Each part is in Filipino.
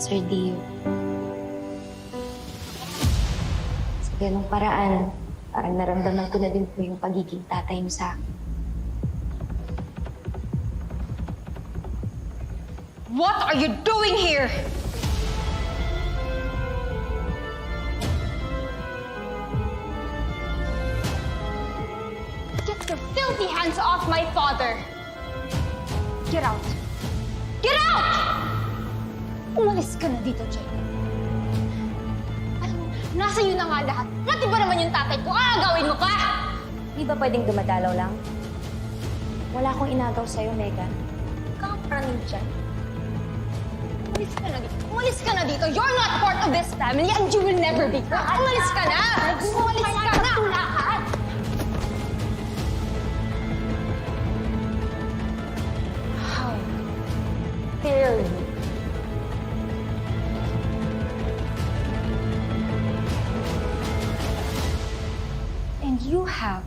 Sir Dio. Sa ganung paraan, parang naramdaman ko na din po yung pagiging tatay mo sa akin. What are you doing here? Get your filthy hands off my father! Get out! Get out! Umalis ka na dito, Jay. Alam mo, nasa iyo na nga lahat. Pati ba naman yung tatay ko? Aagawin mo ka! Di ba pwedeng dumadalaw lang? Wala akong inagaw sa'yo, Megan. Kakapraning dyan. Umalis ka na dito. Umalis ka na dito. You're not part of this family and you will never be. Umalis ka na! Umalis ka na! Tulakan! How dare you? And you have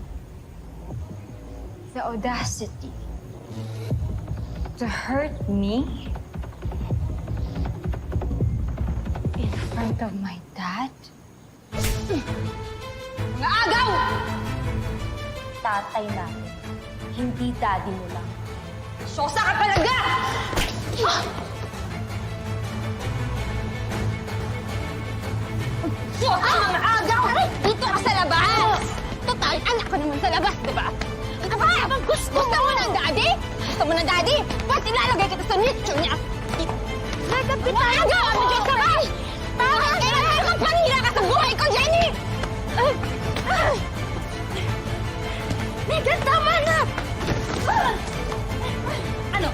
the audacity to hurt me in front of my dad? Mga agaw! Tatay natin. Hindi daddy mo lang. Sosa ka talaga! Sosa mga agaw! Dito ka sa labas! Total, anak ko naman sa labas, di ba? Ano ba? Gusto mo ng daddy? Gusto mo ng daddy? Ba't ilalagay kita sa nicho niya? Mga agaw! Ano dyan ka ba? Bakit kailangan kang panira ka sa buhay ko, Jenny? Megan, tama na! Ano?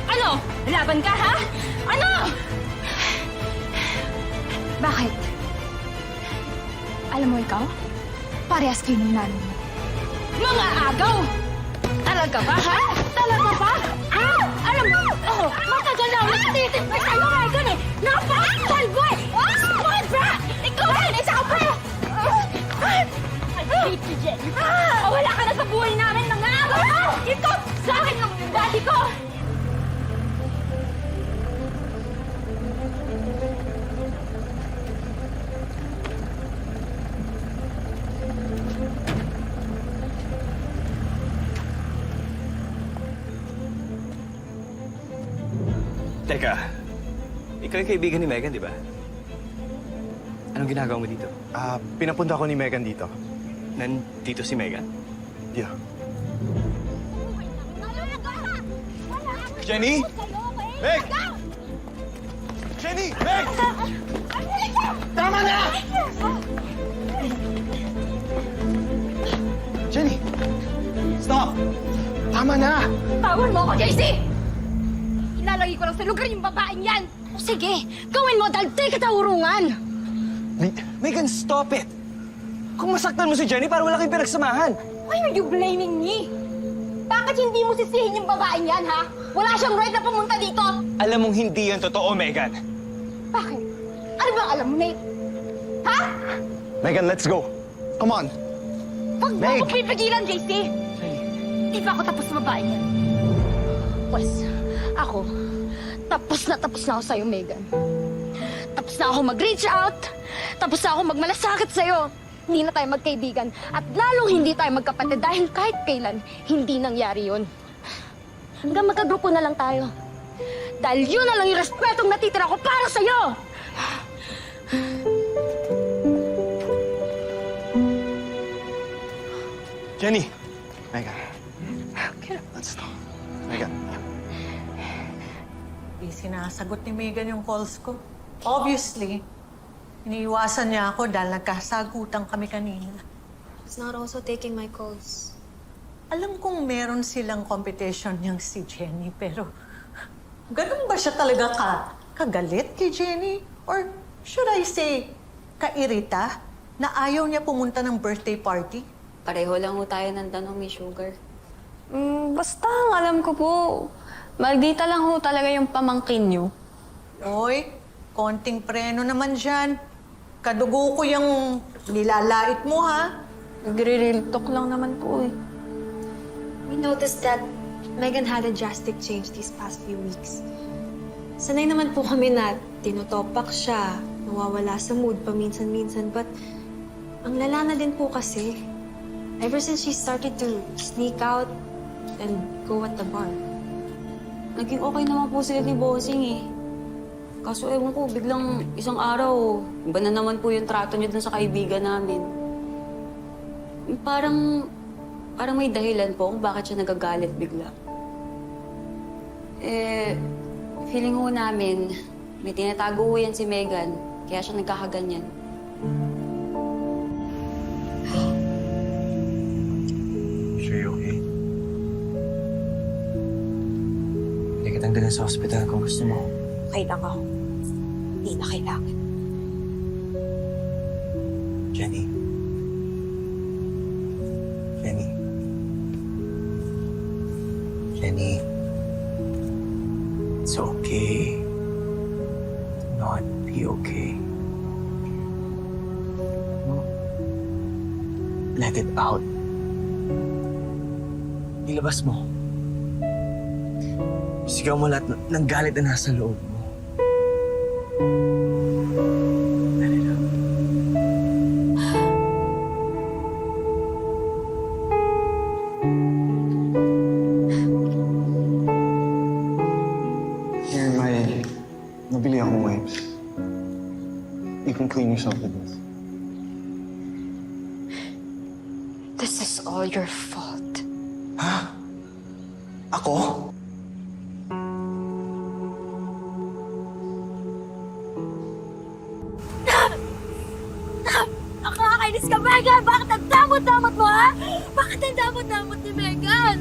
Ano? Laban ka, ha? Ano? Bakit? Alam mo ikaw, parehas kayo ng nanay mo. Mga agaw! Talaga ba, ha? Talaga ba? Ah! Alam mo, matagal na ako nagtitimpay sa'yo, Megan, eh! Napaka-salbo, eh! Spoiled brat! Ikaw rin, isa ka pa! Hate you, Jenny. Wala ka na sa buhay namin, mga agaw! Ikaw, sa akin lang yung daddy ko! Teka, ikaw yung kaibigan ni Megan, di ba? Anong ginagawa mo dito? Pinapunta ko ni Megan dito. Nandito si Megan? Yeah. Jenny? Meg! Jenny! Meg! Tama na! Jenny! Stop! Tama na! Tawar mo ako, JC! Ilalagay ko lang sa lugar yung babaeng yan! O sige, gawin mo dahil di kita urungan! Megan, stop it! Kung masaktan mo si Jenny, para wala kayong pinagsamahan. Why are you blaming me? Bakit hindi mo sisihin yung babaeng yan, ha? Wala siyang right na pumunta dito! Alam mong hindi yan totoo, Megan. Bakit? Ano bang alam mo, Nate? Ha? Megan, let's go. Come on. Huwag mo Meg! ako pipigilan, JC! Di pa ako tapos sa babaeng yan. Pues, ako, tapos na ako sa'yo, Megan. Tapos na ako mag-reach out. Tapos na ako magmalasakit sa'yo. Hindi na tayo magkaibigan. At lalong hindi tayo magkapatid dahil kahit kailan, hindi nangyari yun. Hanggang magkagrupo na lang tayo. Dahil yun na lang yung respetong natitira ko para sa'yo! Jenny! Megan. Let's talk. Megan. Di sinasagot ni Megan yung calls ko. Obviously, iniiwasan niya ako dahil nagkasagutan kami kanina. He's not also taking my calls. Alam kong meron silang competition niyang si Jenny, pero ganun ba siya talaga kagalit kay Jenny? Or should I say, kairita na ayaw niya pumunta ng birthday party? Pareho lang ho tayo ng tanong, Miss Sugar. Basta ang alam ko po, Maldita lang ho talaga yung pamangkin niyo. Oy, konting preno naman dyan. Kadugo ko yung nilalait mo, ha? Nagre-real talk lang naman po eh. We noticed that Megan had a drastic change these past few weeks. Sanay naman po kami na tinutopak siya, nawawala sa mood paminsan-minsan. But ang lala na din po kasi. Ever since she started to sneak out and go at the bar. Naging okay naman po sila ni Bossing eh. Kaso ewan ko, biglang isang araw, iba na naman po yung trato niya dun sa kaibigan namin. Parang may dahilan po kung bakit siya nagagalit bigla. Feeling ko namin, may tinatago ko yan si Megan, kaya siya nagkakaganyan. Sure you okay? Hindi kitang dalhin sa hospital kung gusto mo. Okay lang ako. Hindi na kailangan. Jenny. Jenny. Jenny. It's okay. Do not be okay. Let it out. Ilabas mo. Sigaw mo lahat ng galit na nasa loob mo. Let it out. Here, nabili akong wipes. You can clean yourself with this. This is all your fault. Ha? Ako? Nakakainis ka, Megan! Bakit ang damot-damot mo, ha? Bakit ang damot-damot ni Megan?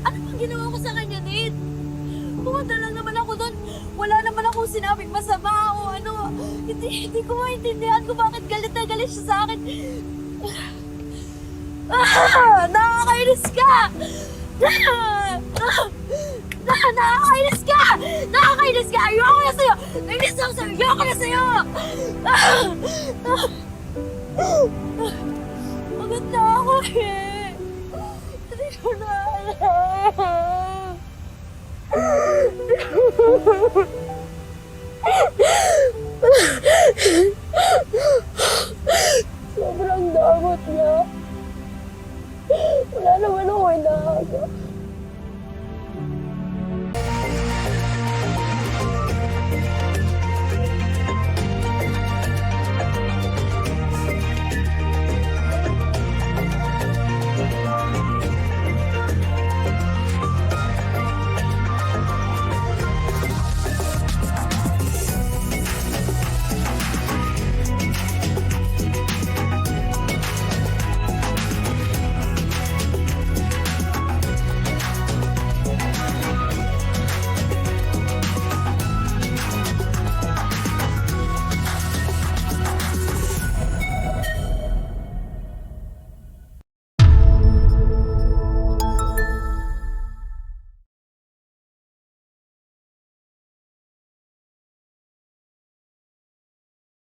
Ano bang ginawa ko sa kanya, Nate? Pumunta lang naman ako doon. Wala naman akong sinabing masama o ano. Hindi ko maintindihan kung bakit galit na galit siya sa akin. Nakakainis ka! Nakakainis ka! Nakakainis ka! Ayoko na sa'yo! Nainis ako sa'yo! Ayoko na sa'yo! Pagod na ako eh! Hindi ko na alam! Sobrang damot niya. Wala naman ako inaagaw.